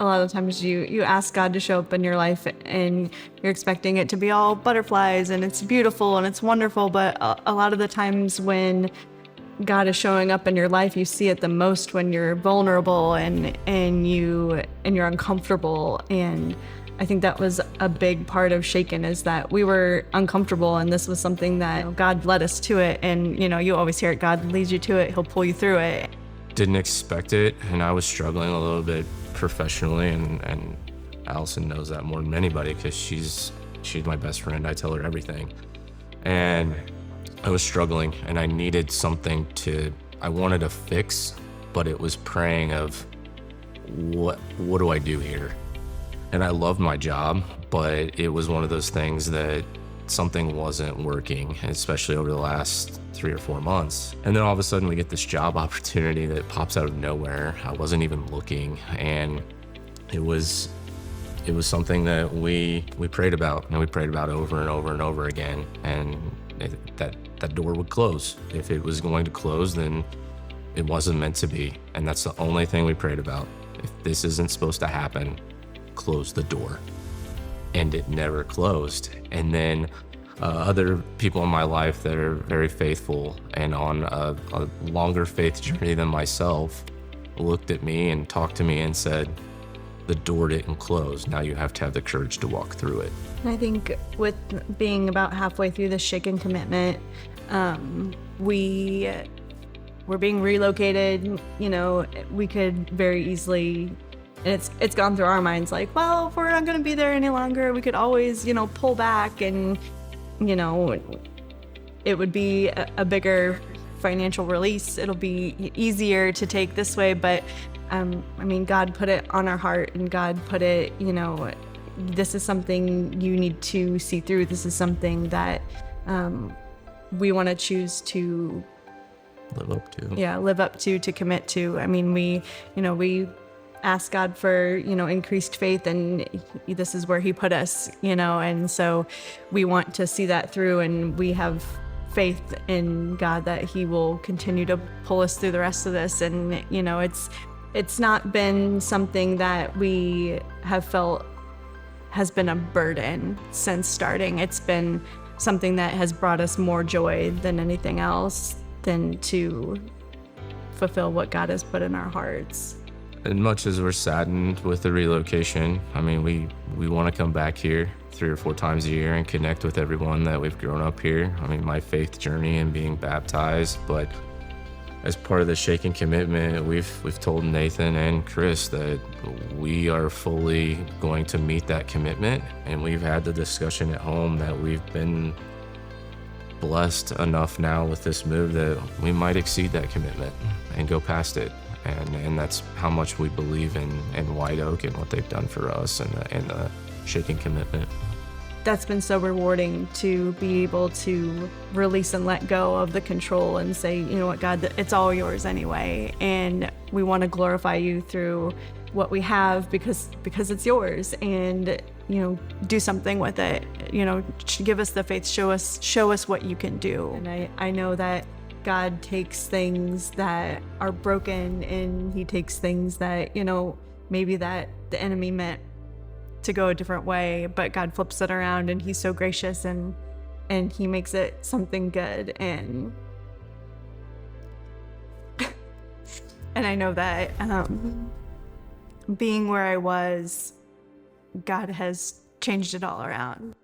a lot of times you ask God to show up in your life and you're expecting it to be all butterflies and it's beautiful and it's wonderful. But a lot of the times when God is showing up in your life, you see it the most when you're vulnerable and you're uncomfortable. And I think that was a big part of Shaken, is that we were uncomfortable, and this was something that God led us to it. And you always hear it, God leads you to it, he'll pull you through it. Didn't expect it, and I was struggling a little bit professionally, and Allison knows that more than anybody because she's my best friend. I tell her everything. And I was struggling, and I needed something I wanted a fix, but it was praying of what do I do here? And I loved my job, but it was one of those things that something wasn't working, especially over the last 3 or 4 months. And then all of a sudden we get this job opportunity that pops out of nowhere. I wasn't even looking, and it was something that we prayed about, and we prayed about over and over and over again. And that door would close. If it was going to close, then it wasn't meant to be. And that's the only thing we prayed about. If this isn't supposed to happen, close the door. And it never closed. And then other people in my life that are very faithful and on a longer faith journey than myself looked at me and talked to me and said, the door didn't close. Now you have to have the courage to walk through it. I think with being about halfway through the Shaken commitment, we're being relocated. We could very easily, and it's gone through our minds like, well, if we're not going to be there any longer, we could always, pull back, and, it would be a bigger financial release. It'll be easier to take this way. But, God put it on our heart, and God put it, this is something you need to see through. This is something that we want to choose to live up to commit to. We ask God for, increased faith, and this is where he put us, and so we want to see that through, and we have faith in God that he will continue to pull us through the rest of this. And, it's not been something that we have felt has been a burden since starting. It's been something that has brought us more joy than anything else, than to fulfill what God has put in our hearts. As much as we're saddened with the relocation, we want to come back here 3 or 4 times a year and connect with everyone that we've grown up here. My faith journey and being baptized, but as part of the Shaken commitment, we've told Nathan and Chris that we are fully going to meet that commitment, and we've had the discussion at home that we've been blessed enough now with this move that we might exceed that commitment and go past it. And that's how much we believe in White Oak and what they've done for us and the Shaken commitment. That's been so rewarding, to be able to release and let go of the control and say, you know what, God, it's all yours anyway. And we want to glorify you through what we have because it's yours, and, do something with it. Give us the faith, show us what you can do. And I know that God takes things that are broken, and he takes things that, maybe that the enemy meant to go a different way, but God flips it around, and he's so gracious, and he makes it something good. And I know that being where I was, God has changed it all around.